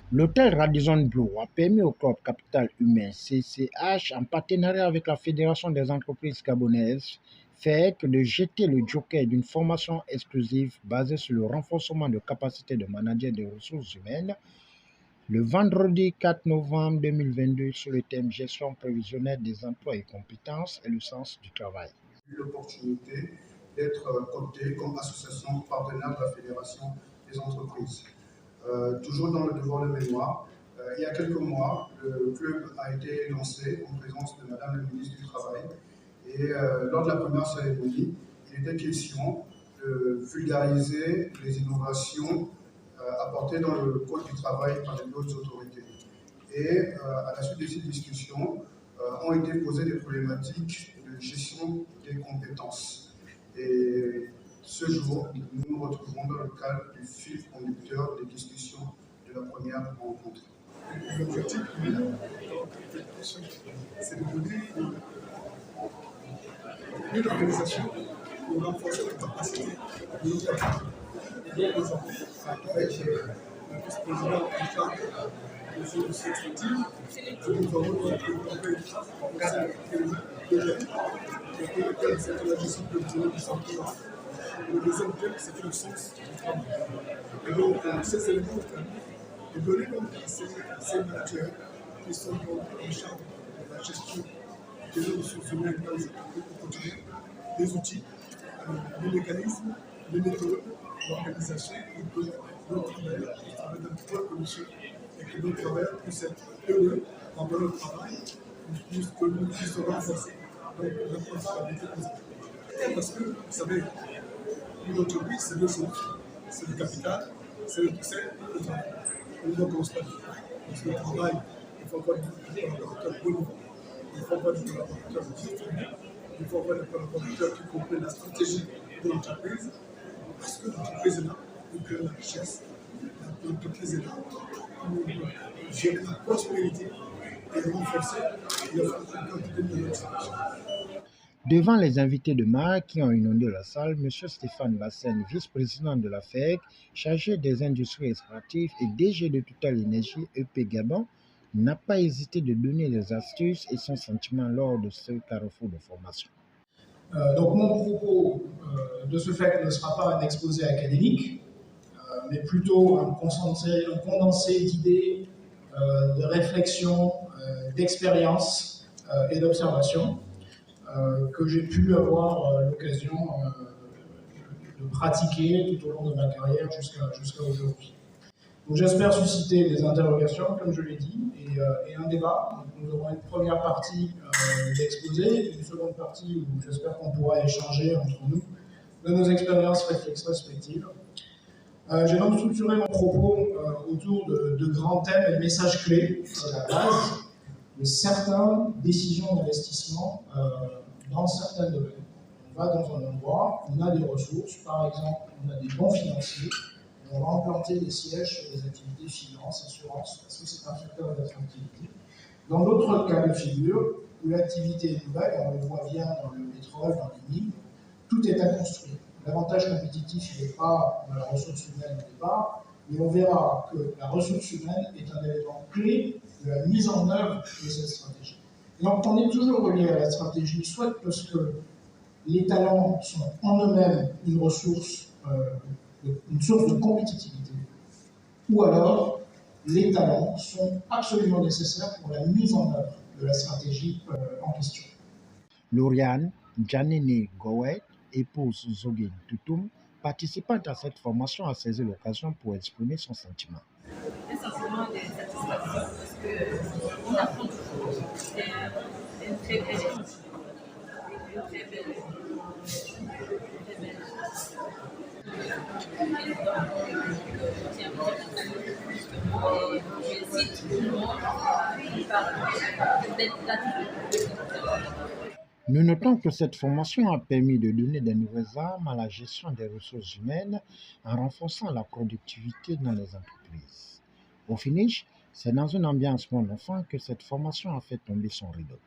L'hôtel Radisson Blu a permis au Club Capital Humain CCH, en partenariat avec la Fédération des entreprises gabonaises, FEC, de jeter le joker d'une formation exclusive basée sur le renforcement de capacités de manager des ressources humaines le vendredi 4 novembre 2022 sur le thème Gestion prévisionnelle des emplois et compétences et le sens du travail. L'opportunité d'être coopté comme association partenaire de la Fédération des entreprises. Toujours dans le devoir de mémoire, il y a quelques mois, le club a été lancé en présence de Madame la ministre du Travail. Et lors de la première cérémonie, il était question de vulgariser les innovations apportées dans le code du travail par les autres autorités. Et à la suite de ces discussions, ont été posées des problématiques de gestion des compétences. Et ce jour, nous nous retrouvons dans le cadre du fil conducteur des discussions de la première rencontre. L'objectif, c'est de donner une organisation pour renforcer la capacité de nos aujourd'hui, avec le vice-président en charge des solutions stratégiques, nous avons développé deux jeunes, pour lesquels c'est la gestion prévisionnelle du centre. Le deuxième thème, c'est le sens du travail. Et donc, ces éléments ont donné donc à ces managers qui sont en charge de la gestion des ressources humaines dans les entreprises au quotidien, des outils, des mécanismes, des méthodes, l'organisation, et que notre travail dans trois commissions et que notre travail puisse être heureux pendant le travail, que nous puissions renforcer la responsabilité des parce que, vous savez, une entreprise, c'est deux choses. C'est le capital, c'est le travail. On doit constater. Parce que le travail, il faut avoir des collaborateurs de bon niveau. Il faut avoir des collaborateurs disponibles. Il faut avoir des collaborateurs qui comprennent la stratégie de l'entreprise. Parce que l'entreprise est là pour créer la richesse. L'entreprise est là pour gérer la prospérité et renforcer la quantité de notre. Devant les invités de marque qui ont inondé la salle, M. Stéphane Bassène, vice-président de la FEC, chargé des industries extractives et DG de Total Énergie EP Gabon, n'a pas hésité de donner des astuces et son sentiment lors de ce carrefour de formation. Donc mon propos de ce fait ne sera pas un exposé académique, mais plutôt un condensé d'idées, de réflexion, d'expérience et d'observation. Que j'ai pu avoir l'occasion de pratiquer tout au long de ma carrière jusqu'à aujourd'hui. Donc j'espère susciter des interrogations, comme je l'ai dit, et un débat. Donc, nous aurons une première partie d'exposé, une seconde partie où j'espère qu'on pourra échanger entre nous de nos expériences respectives. J'ai donc structuré mon propos autour de grands thèmes et messages clés, c'est la base, de certaines décisions d'investissement dans certains domaines. On va dans un endroit, on a des ressources, par exemple, on a des bons financiers, et on va implanter des sièges sur des activités finance, assurance, parce que c'est un facteur d'attractivité. Dans d'autres cas de figure, où l'activité est nouvelle, on le voit bien dans le pétrole, dans les mines, tout est à construire. L'avantage compétitif n'est pas dans la ressource humaine au départ, mais on verra que la ressource humaine est un élément clé de la mise en œuvre de cette stratégie. Donc on est toujours relié à la stratégie, soit parce que les talents sont en eux-mêmes une source de compétitivité, ou alors les talents sont absolument nécessaires pour la mise en œuvre de la stratégie en question. Lauriane Djanene Gowet, épouse Zogin Toutoum, participante à cette formation, a saisi l'occasion pour exprimer son sentiment. Un sentiment de satisfaction parce qu'on apprend toujours. C'est une très belle chose. Nous notons que cette formation a permis de donner de nouvelles armes à la gestion des ressources humaines en renforçant la productivité dans les entreprises. Au finish, c'est dans une ambiance bon enfant que cette formation a fait tomber son rideau.